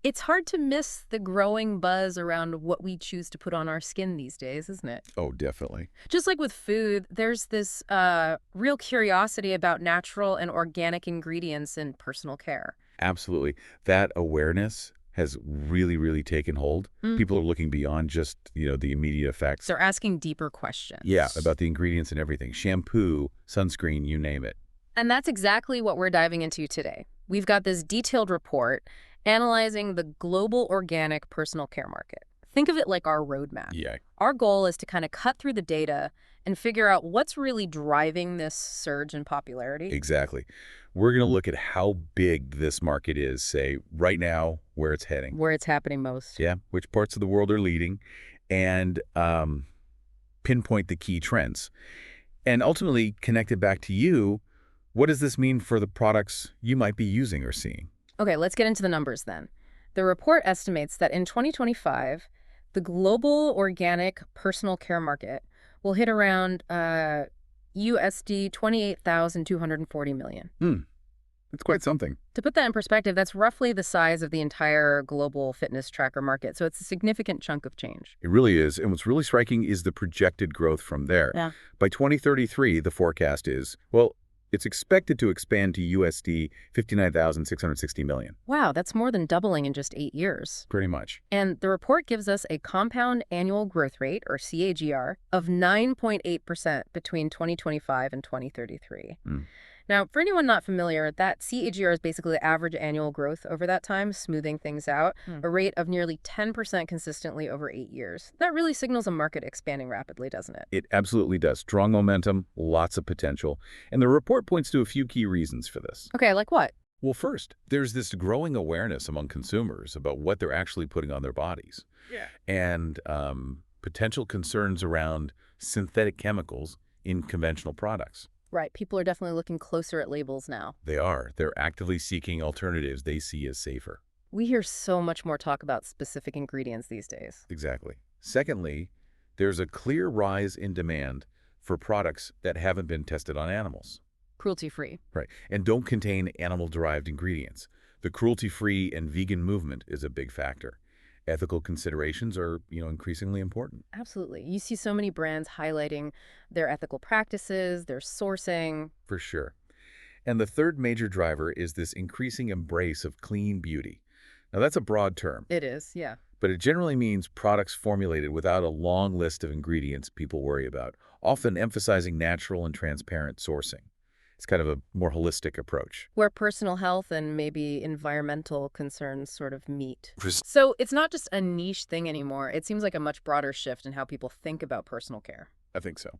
It's hard to miss the growing buzz around what we choose to put on our skin these days, isn't it? Oh, definitely. Just like with food, there's this real curiosity about natural and organic ingredients in personal care. Absolutely. That awareness has really, really taken hold. Mm. People are looking beyond just, the immediate effects. They're asking deeper Yeah, questions. about the ingredients and everything. Shampoo, sunscreen, you name it. And that's exactly what we're diving into today. We've got this detailed report analyzing the global organic personal care market. Think of it like our roadmap. Yeah, Our goal is to kind of cut through the data and figure out what's really driving this surge in popularity, exactly. We're going to look at how big this market is, say, right now, where it's heading. where it's happening most. Yeah, which parts of the world are leading, and pinpoint the key trends. And ultimately, connect it back to you. What does this mean for the products you might be using or seeing? Okay, let's get into the numbers then. The report estimates that in 2025, the global organic personal care market will hit around USD 28,240 million. It's quite something. To put that in perspective, that's roughly the size of the entire global fitness tracker market. So it's a significant chunk of change. It really is. And what's really striking is the projected growth from there. Yeah. By 2033, the forecast is, well, it's expected to expand to USD 59,660 million. Wow, that's more than doubling in just 8 years. Pretty much. And the report gives us a compound annual growth rate, or CAGR, of 9.8% between 2025 and 2033. Mm. Now, for anyone not familiar, that CAGR is basically the average annual growth over that time, smoothing things out, a rate of nearly 10% consistently over 8 years. That really signals a market expanding rapidly, doesn't it? It absolutely does. Strong momentum, lots of potential. And the report points to a few key reasons for this. Okay, like what? Well, first, there's this growing awareness among consumers about what they're actually putting on their bodies. Yeah. And potential concerns around synthetic chemicals in conventional products. Right, people are definitely looking closer at labels now. They are. They're actively seeking alternatives they see as safer. We hear so much more talk about specific ingredients these days. Exactly. Secondly, there's a clear rise in demand for products that haven't been tested on animals. Cruelty-free. Right. And don't contain animal-derived ingredients. The cruelty-free and vegan movement is a big factor. Ethical considerations are, increasingly important. Absolutely. You see so many brands highlighting their ethical practices, their sourcing. For sure. And the third major driver is this increasing embrace of clean beauty. Now, that's a broad term, It is, yeah. but it generally means products formulated without a long list of ingredients people worry about, often emphasizing natural and transparent sourcing. It's kind of a more holistic approach. Where personal health and maybe environmental concerns sort of meet. Pres- So it's not just a niche thing anymore. It seems like a much broader shift in how people think about personal care. I think so.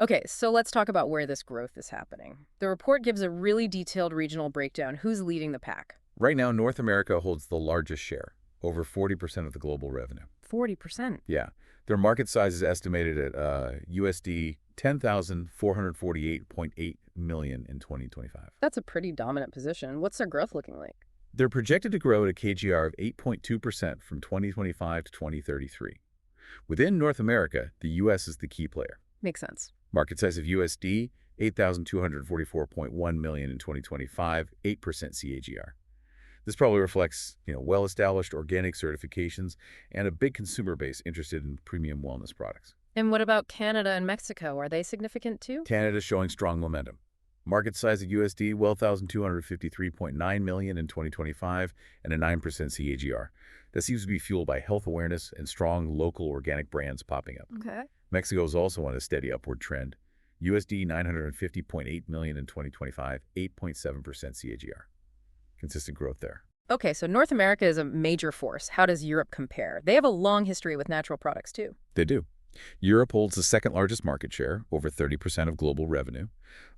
Okay, so let's talk about where this growth is happening. The report gives a really detailed regional breakdown. Who's leading the pack? Right now, North America holds the largest share, over 40% of the global revenue. 40%. Yeah. Their market size is estimated at USD 10,448.8 million in 2025. That's a pretty dominant position. What's their growth looking like? They're projected to grow at a KGR of 8.2% from 2025 to 2033. Within North America, the U.S. is the key player. Makes sense. Market size of USD 8,244.1 million in 2025, 8% CAGR. This probably reflects, well-established organic certifications and a big consumer base interested in premium wellness products. And what about Canada and Mexico? Are they significant too? Canada showing strong momentum. Market size of USD 12,253.9 million in 2025 and a 9% CAGR. That seems to be fueled by health awareness and strong local organic brands popping up. Okay. Mexico is also on a steady upward trend. USD 950.8 million in 2025, 8.7% CAGR. Consistent growth there. Okay, so North America is a major force. How does Europe compare? They have a long history with natural products too. They do. Europe holds the second largest market share, over 30% of global revenue.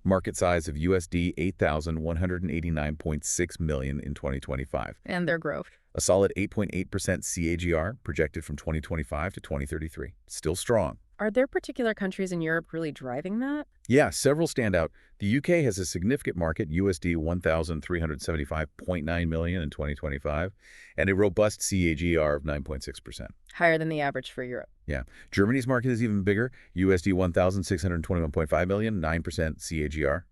Market size of USD 8,189.6 million in 2025. And their growth. A solid 8.8% CAGR projected from 2025 to 2033. Still strong. Are there particular countries in Europe really driving that? Yeah, several stand out. The UK has a significant market, USD 1,375.9 million in 2025, and a robust CAGR of 9.6%. Higher than the average for Europe. Yeah. Germany's market is even bigger, USD 1,621.5 million, 9% CAGR.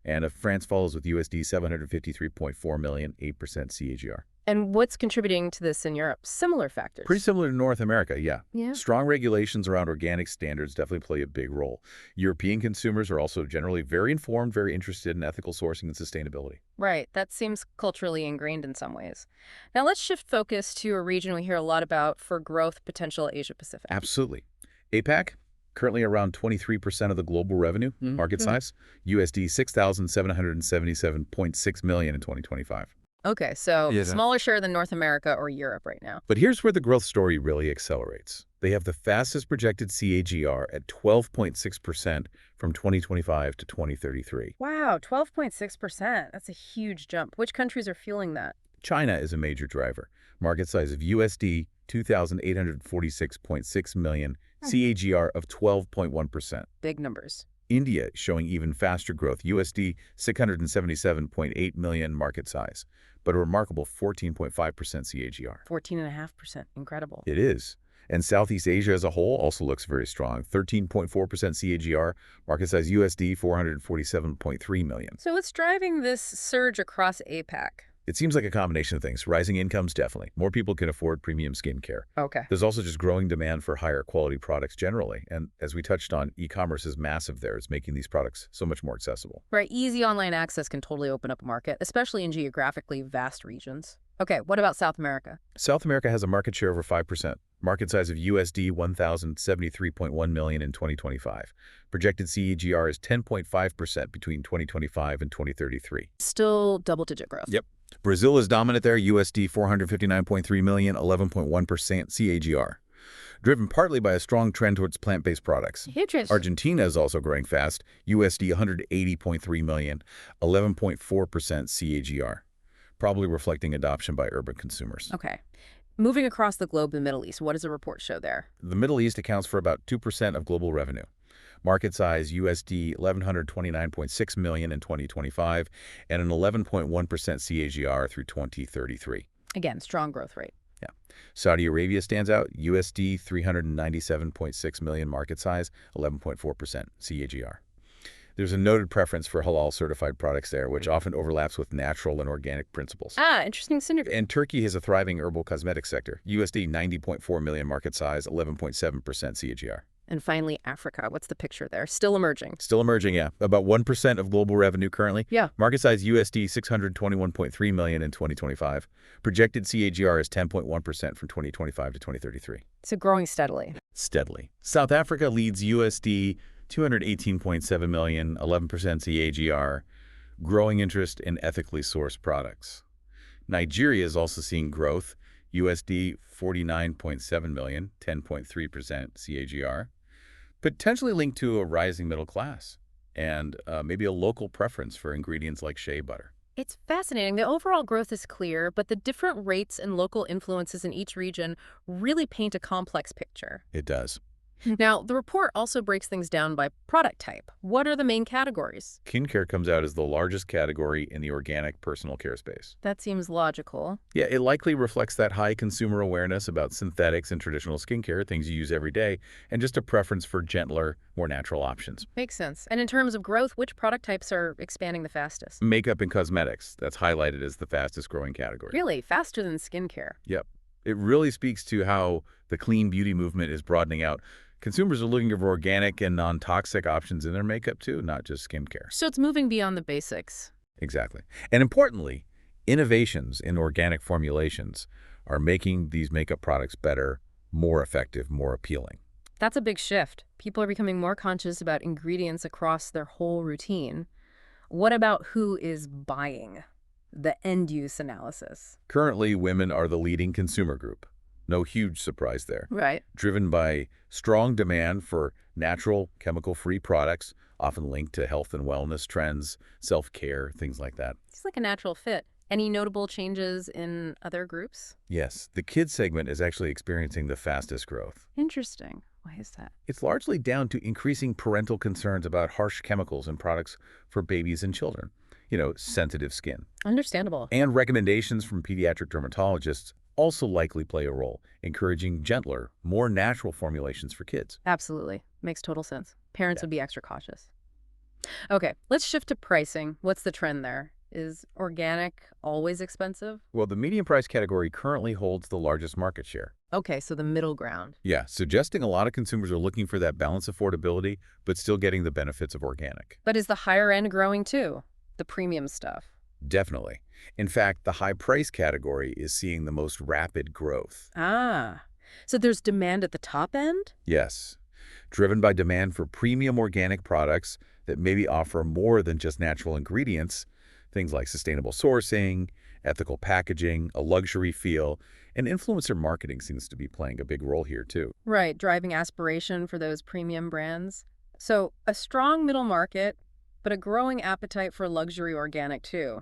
And France follows with USD 753.4 million, 8% CAGR. And what's contributing to this in Europe? Similar Pretty factors. similar to North America, yeah. Yeah. Strong regulations around organic standards definitely play a big role. European consumers are also generally very informed, very interested in ethical sourcing and sustainability. Right. That seems culturally ingrained in some ways. Now let's shift focus to a region we hear a lot about for growth potential, Asia Pacific. Absolutely. APAC, currently around 23% of the global revenue market Mhm. size, USD 6,777.6 million in 2025. Okay, so Yes. smaller share than North America or Europe right now. But here's where the growth story really accelerates. They have the fastest projected CAGR at 12.6% from 2025 to 2033. Wow, 12.6%. That's a huge jump. Which countries are fueling that? China is a major driver. Market size of USD 2,846.6 million, CAGR of 12.1%. Big numbers. India showing even faster growth, USD 677.8 million market size, but a remarkable 14.5% CAGR. 14.5%. Incredible. It is. And Southeast Asia as a whole also looks very strong, 13.4% CAGR, market size USD 447.3 million. So what's driving this surge across APAC? It seems like a combination of things. Rising incomes, definitely. More people can afford premium skincare. Okay. There's also just growing demand for higher quality products generally. And as we touched on, e-commerce is massive there. It's making these products so much more accessible. Right, easy online access can totally open up a market, especially in geographically vast regions. Okay, what about South America? South America has a market share of over 5%. Market size of USD 1,073.1 million in 2025. Projected CAGR is 10.5% between 2025 and 2033. Still double-digit growth. Yep. Brazil is dominant there, USD 459.3 million, 11.1% CAGR, driven partly by a strong trend towards plant-based products. Huge. Argentina is also growing fast, USD 180.3 million, 11.4% CAGR, probably reflecting adoption by urban consumers. Okay. Moving across the globe, the Middle East, what does the report show there? The Middle East accounts for about 2% of global revenue. Market size USD 1,129.6 million in 2025 and an 11.1% CAGR through 2033. Again, strong growth rate. Yeah. Saudi Arabia stands out, USD 397.6 million market size, 11.4% CAGR. There's a noted preference for halal-certified products there, which often overlaps with natural and organic principles. Ah, interesting synergy. And Turkey has a thriving herbal cosmetics sector, USD 90.4 million market size, 11.7% CAGR. And finally, Africa. What's the picture there? Still emerging. Still emerging, yeah. About 1% of global revenue currently. Yeah. Market size USD 621.3 million in 2025. Projected CAGR is 10.1% from 2025 to 2033. So growing steadily. Steadily. South Africa leads USD 218.7 million, 11% CAGR, growing interest in ethically sourced products. Nigeria is also seeing growth, USD 49.7 million, 10.3% CAGR, potentially linked to a rising middle class and maybe a local preference for ingredients like shea butter. It's fascinating. The overall growth is clear, but the different rates and local influences in each region really paint a complex picture. It does. Now, the report also breaks things down by product type. What are the main categories? Skincare comes out as the largest category in the organic personal care space. That seems logical. Yeah, it likely reflects that high consumer awareness about synthetics and traditional skincare, things you use every day, and just a preference for gentler, more natural options. Makes sense. And in terms of growth, which product types are expanding the fastest? Makeup and cosmetics, that's highlighted as the fastest growing category. Really, faster than skincare. Yep. It really speaks to how the clean beauty movement is broadening out. Consumers are looking for organic and non-toxic options in their makeup too, not just skincare. So it's moving beyond the basics. Exactly. And importantly, innovations in organic formulations are making these makeup products better, more effective, more appealing. That's a big shift. People are becoming more conscious about ingredients across their whole routine. What about who is buying? The end-use analysis. Currently, women are the leading consumer group. No huge surprise there. Right. Driven by strong demand for natural, chemical-free products, often linked to health and wellness trends, self-care, things like that. It's like a natural fit. Any notable changes in other groups? Yes, the kids segment is actually experiencing the fastest growth. Interesting. Why is that? It's largely down to increasing parental concerns about harsh chemicals in products for babies and children. Sensitive skin. Understandable. And recommendations from pediatric dermatologists also likely play a role, encouraging gentler, more natural formulations for kids. Absolutely. Makes total sense. Parents Yeah. would be extra cautious. Okay, let's shift to pricing. What's the trend there? Is organic always expensive? Well, the medium price category currently holds the largest market share. Okay, so the middle ground. Yeah, suggesting a lot of consumers are looking for that balanced affordability, but still getting the benefits of organic. But is the higher end growing too? The premium stuff. Definitely. In fact, the high price category is seeing the most rapid growth. Ah, so there's demand at the top end? Yes, driven by demand for premium organic products that maybe offer more than just natural ingredients, things like sustainable sourcing, ethical packaging, a luxury feel, and influencer marketing seems to be playing a big role here too. Right, driving aspiration for those premium brands. So a strong middle market, but a growing appetite for luxury organic too.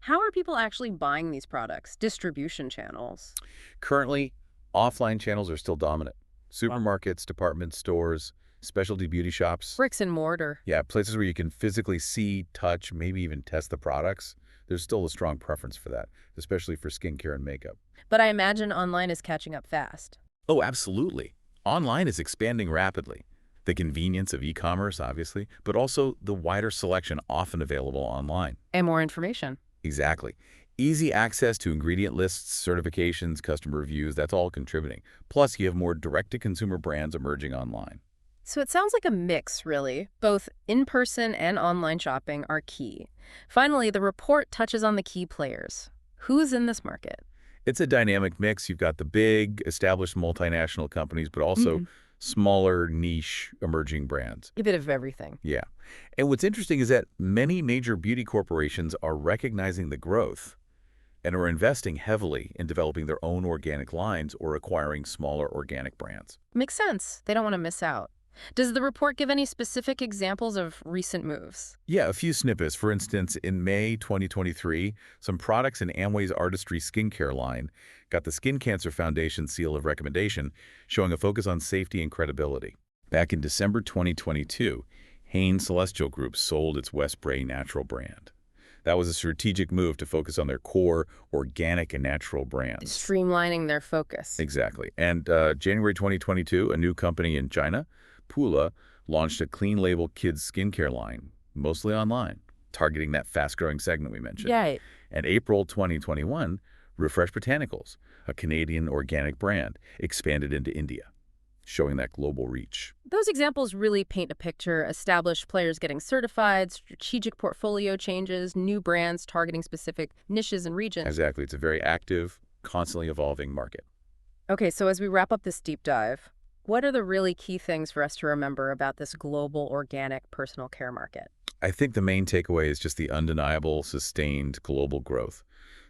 How are people actually buying these products? Distribution channels. Currently, offline channels are still dominant. Supermarkets, department stores, specialty beauty shops. Bricks and mortar. Yeah, places where you can physically see, touch, maybe even test the products. There's still a strong preference for that, especially for skincare and makeup. But I imagine online is catching up fast. Oh, absolutely. Online is expanding rapidly. The convenience of e-commerce, obviously, but also the wider selection often available online. And more information. Exactly. Easy access to ingredient lists, certifications, customer reviews, that's all contributing. Plus, you have more direct-to-consumer brands emerging online. So it sounds like a mix, really. Both in-person and online shopping are key. Finally, the report touches on the key players. Who's in this market? It's a dynamic mix. You've got the big, established multinational companies, but also smaller, niche, emerging brands. A bit of everything. Yeah. And what's interesting is that many major beauty corporations are recognizing the growth and are investing heavily in developing their own organic lines or acquiring smaller organic brands. Makes sense. They don't want to miss out. Does the report give any specific examples of recent moves? Yeah, a few snippets. For instance, in May 2023, some products in Amway's Artistry skincare line got the Skin Cancer Foundation seal of recommendation, showing a focus on safety and credibility. Back in December 2022, Hain Celestial Group sold its West Bray Natural brand. That was a strategic move to focus on their core organic and natural brands. Streamlining their focus. Exactly. And January 2022, a new company in China, Pula, launched a clean label kids skincare line, mostly online, targeting that fast-growing segment we mentioned. Yeah. And April 2021, Refresh Botanicals, a Canadian organic brand, expanded into India, showing that global reach. Those examples really paint a picture: established players getting certified, strategic portfolio changes, new brands targeting specific niches and regions. Exactly. It's a very active, constantly evolving market. Okay, so as we wrap up this deep dive, what are the really key things for us to remember about this global organic personal care market? I think the main takeaway is just the undeniable, sustained global growth.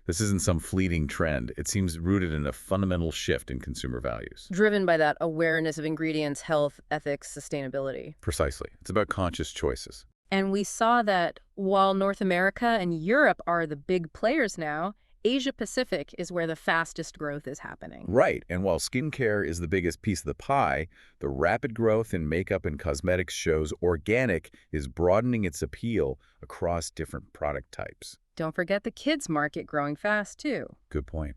This isn't some fleeting trend. It seems rooted in a fundamental shift in consumer values. Driven by that awareness of ingredients, health, ethics, sustainability. Precisely. It's about conscious choices. And we saw that while North America and Europe are the big players now, Asia Pacific is where the fastest growth is happening. Right. And while skincare is the biggest piece of the pie, the rapid growth in makeup and cosmetics shows organic is broadening its appeal across different product types. Don't forget the kids market growing fast, too. Good point.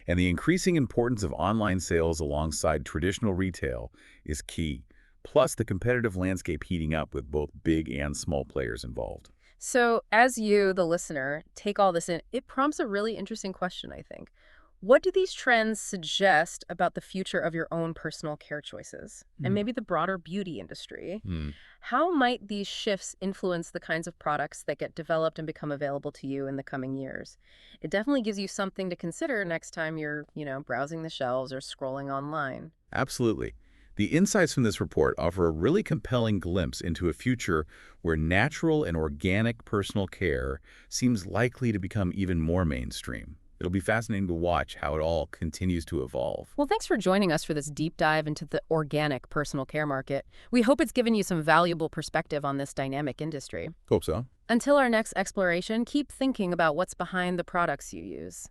And the increasing importance of online sales alongside traditional retail is key. Plus, the competitive landscape heating up with both big and small players involved. So as you, the listener, take all this in, it prompts a really interesting question, I think. What do these trends suggest about the future of your own personal care choices and maybe the broader beauty industry? How might these shifts influence the kinds of products that get developed and become available to you in the coming years? It definitely gives you something to consider next time you're, browsing the shelves or scrolling online. Absolutely. The insights from this report offer a really compelling glimpse into a future where natural and organic personal care seems likely to become even more mainstream. It'll be fascinating to watch how it all continues to evolve. Well, thanks for joining us for this deep dive into the organic personal care market. We hope it's given you some valuable perspective on this dynamic industry. Hope so. Until our next exploration, keep thinking about what's behind the products you use.